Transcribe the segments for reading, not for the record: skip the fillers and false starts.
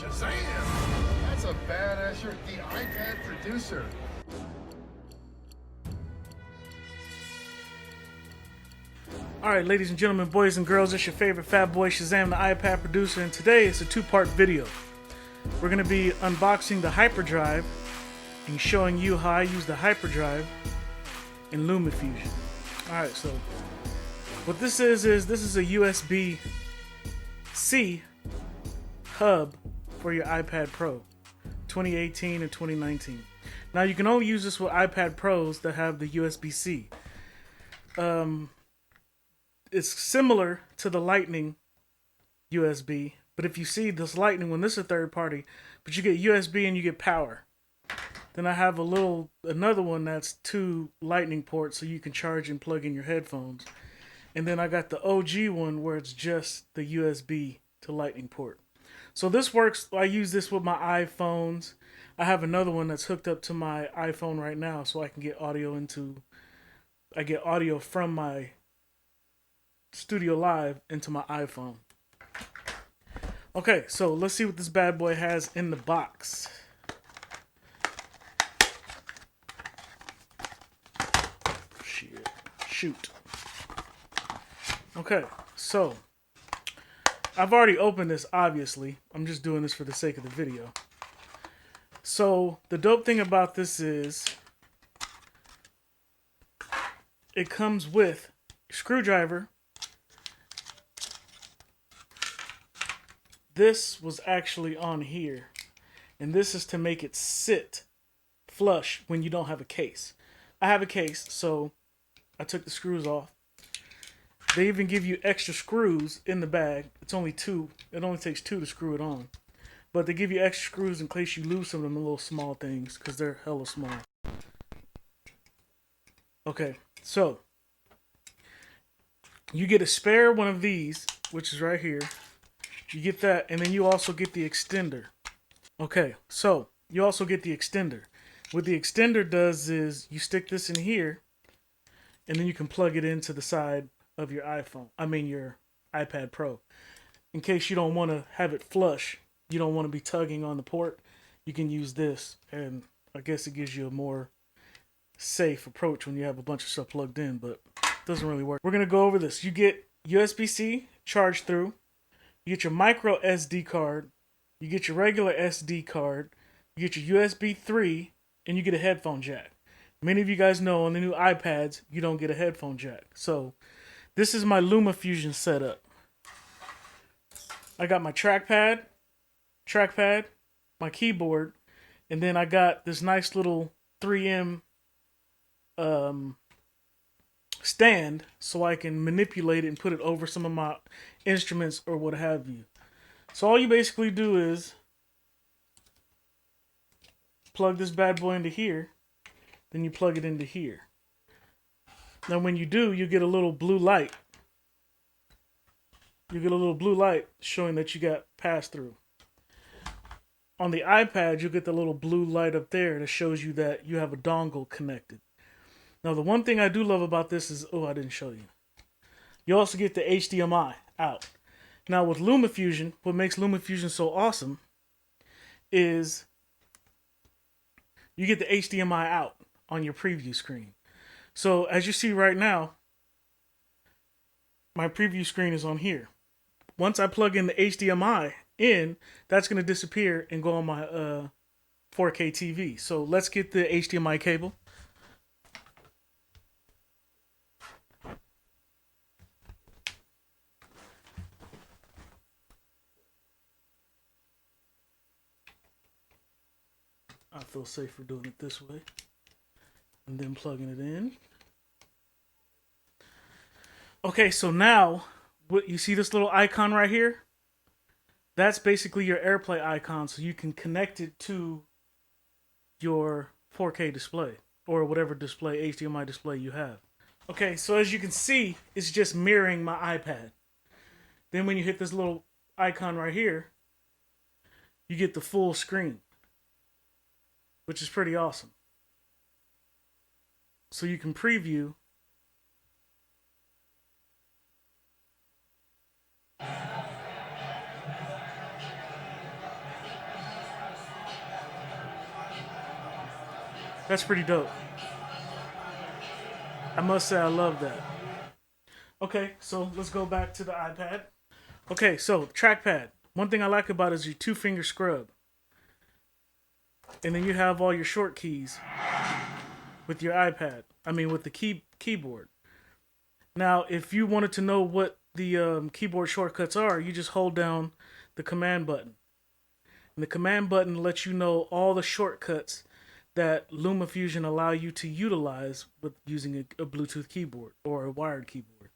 Shazam! That's a badass shirt. The iPad producer. Alright, ladies and gentlemen, boys and girls, it's your favorite fat boy Shazam, the iPad producer, and today it's a two-part video. We're going to be unboxing the hyperdrive and showing you how I use the hyperdrive in LumaFusion. Alright, so what this is this is a USB-C hub for your iPad Pro 2018 and 2019. Now you can only use this with iPad Pros that have the USB-C. It's similar to the Lightning USB, but if you see this Lightning one, this is a third party, but you get USB and you get power. Then I have another one that's two Lightning ports so you can charge and plug in your headphones. And then I got the OG one where it's just the USB to Lightning port. So this works, I use this with my iPhones. I have another one that's hooked up to my iPhone right now so I can get audio from my Studio Live into my iPhone. Okay, so let's see what this bad boy has in the box. Shoot. Okay, so I've already opened this, obviously. I'm just doing this for the sake of the video. So the dope thing about this is it comes with a screwdriver. This was actually on here, and this is to make it sit flush when you don't have a case. I have a case, so I took the screws off. They even give you extra screws in the bag. It's only two. It only takes two to screw it on. But they give you extra screws in case you lose some of them little small things, because they're hella small. Okay, so you get a spare one of these, which is right here. You get that, and then you also get the extender. Okay, so you also get the extender. What the extender does is you stick this in here, and then you can plug it into the side of your your iPad Pro. In case you don't want to have it flush, you don't want to be tugging on the port, you can use this, and I guess it gives you a more safe approach when you have a bunch of stuff plugged in, but it doesn't really work. We're going to go over this. You get USB-C charged through. You get your micro SD card, you get your regular SD card, you get your USB 3, and you get a headphone jack. Many of you guys know on the new iPads, you don't get a headphone jack. So this is my LumaFusion setup. I got my trackpad, my keyboard, and then I got this nice little 3M stand so I can manipulate it and put it over some of my instruments or what have you. So all you basically do is plug this bad boy into here, then you plug it into here. Now when you do, you get a little blue light. You get a little blue light showing that you got pass-through. On the iPad, you get the little blue light up there that shows you that you have a dongle connected. Now, the one thing I do love about this is, I didn't show you. You also get the HDMI out. Now, with LumaFusion, what makes LumaFusion so awesome is you get the HDMI out on your preview screen. So, as you see right now, my preview screen is on here. Once I plug in the HDMI in, that's going to disappear and go on my 4K TV. So, let's get the HDMI cable. I feel safer doing it this way. And then plugging it in. Okay, so now, what you see this little icon right here? That's basically your AirPlay icon, so you can connect it to your 4K display or whatever display, HDMI display you have. Okay, so as you can see, it's just mirroring my iPad. Then when you hit this little icon right here, you get the full screen, which is pretty awesome. So you can preview That's pretty dope. I must say I love that. Okay, so let's go back to the iPad. Okay, so trackpad. One thing I like about it is your two finger scrub. And then you have all your short keys with your iPad. I mean, with the keyboard. Now, if you wanted to know what the keyboard shortcuts are, you just hold down the command button. And the command button lets you know all the shortcuts that LumaFusion allow you to utilize with using a Bluetooth keyboard or a wired keyboard.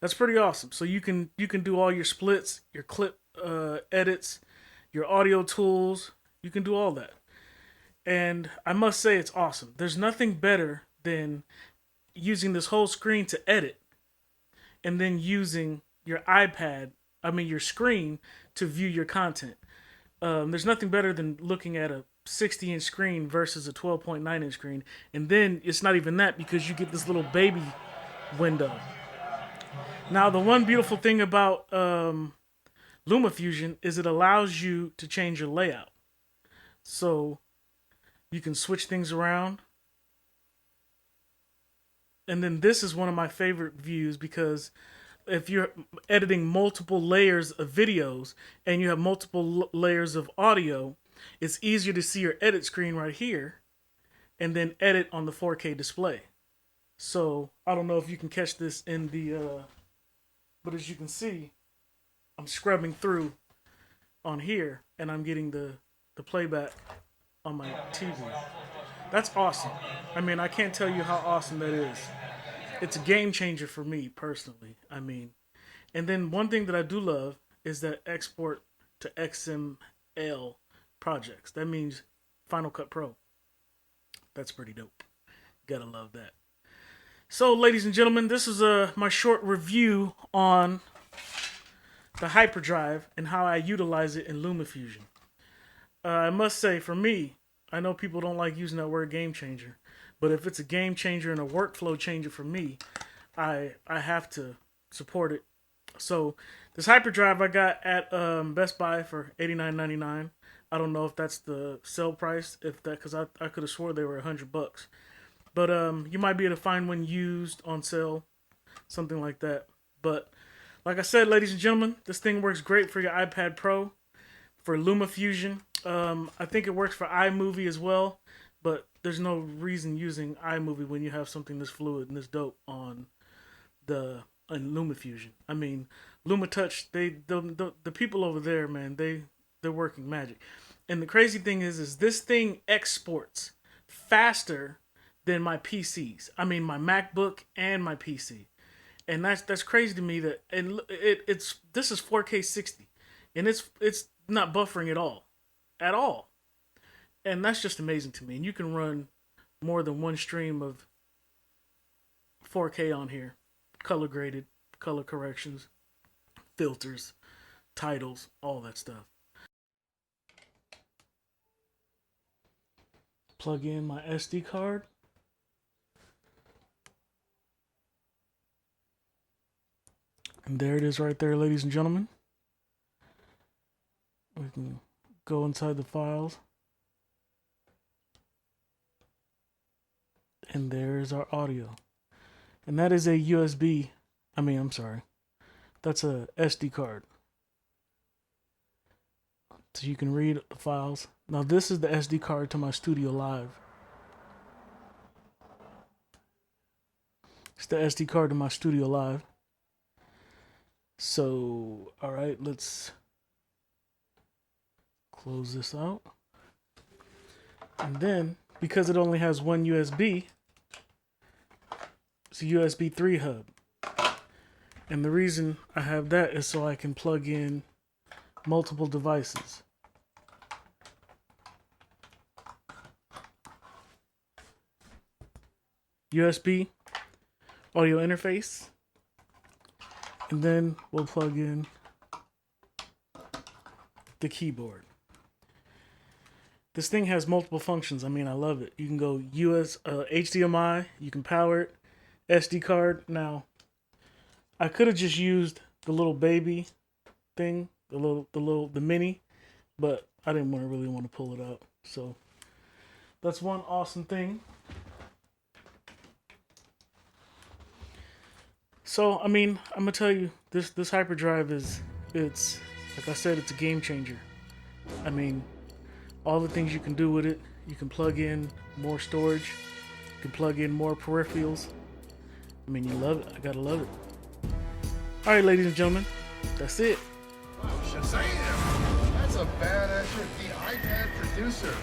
That's pretty awesome. So you can do all your splits, your clip edits, your audio tools. You can do all that. And I must say it's awesome. There's nothing better than using this whole screen to edit and then using your your screen to view your content. There's nothing better than looking at a 60-inch screen versus a 12.9-inch screen. And then it's not even that because you get this little baby window. Now, the one beautiful thing about LumaFusion is it allows you to change your layout. So you can switch things around. And then this is one of my favorite views because if you're editing multiple layers of videos and you have multiple layers of audio, it's easier to see your edit screen right here and then edit on the 4K display. So I don't know if you can catch this in the, but as you can see, I'm scrubbing through on here and I'm getting the playback on my TV. That's awesome. I mean, I can't tell you how awesome that is. It's a game changer for me personally. I mean, and then one thing that I do love is that export to XML projects. That means Final Cut Pro. That's pretty dope. Gotta love that. So, ladies and gentlemen, this is my short review on the hyperdrive and how I utilize it in LumaFusion. I must say, for me, I know people don't like using that word game changer, but if it's a game changer and a workflow changer for me, I have to support it. So this hyperdrive I got at Best Buy for $89.99. I don't know if that's the sale price, because I could have swore they were $100. But you might be able to find one used on sale, something like that. But like I said, ladies and gentlemen, this thing works great for your iPad Pro, for LumaFusion. I think it works for iMovie as well, but there's no reason using iMovie when you have something this fluid and this dope on LumaFusion. I mean, LumaTouch, the people over there, man, they're working magic. And the crazy thing is this thing exports faster than my PCs. I mean, my MacBook and my PC. And that's crazy to me that this is 4K 60 and it's not buffering at all. And that's just amazing to me. And you can run more than one stream of 4K on here. Color graded, color corrections, filters, titles, all that stuff. Plug in my SD card. And there it is right there, ladies and gentlemen. We can go inside the files. And there's our audio. And that is a USB. I'm sorry. That's a SD card. So you can read the files. Now this is the SD card to my Studio Live. It's the SD card to my Studio Live. So, alright, let's close this out. And then, because it only has one USB, it's a USB 3 hub. And the reason I have that is so I can plug in multiple devices. USB, audio interface, and then we'll plug in the keyboard. This thing has multiple functions. I mean, I love it. You can go HDMI, you can power it, SD card. Now, I could have just used the little baby thing, the mini, but I didn't really want to pull it out. So That's one awesome thing. So, I mean, I'm gonna tell you, this hyperdrive it's like I said, it's a game changer. I mean, all the things you can do with it. You can plug in more storage. You can plug in more peripherals. I mean, you love it. I gotta love it. All right, ladies and gentlemen, that's it. Wow, Shazam! That's a badass shirt. The iPad producer.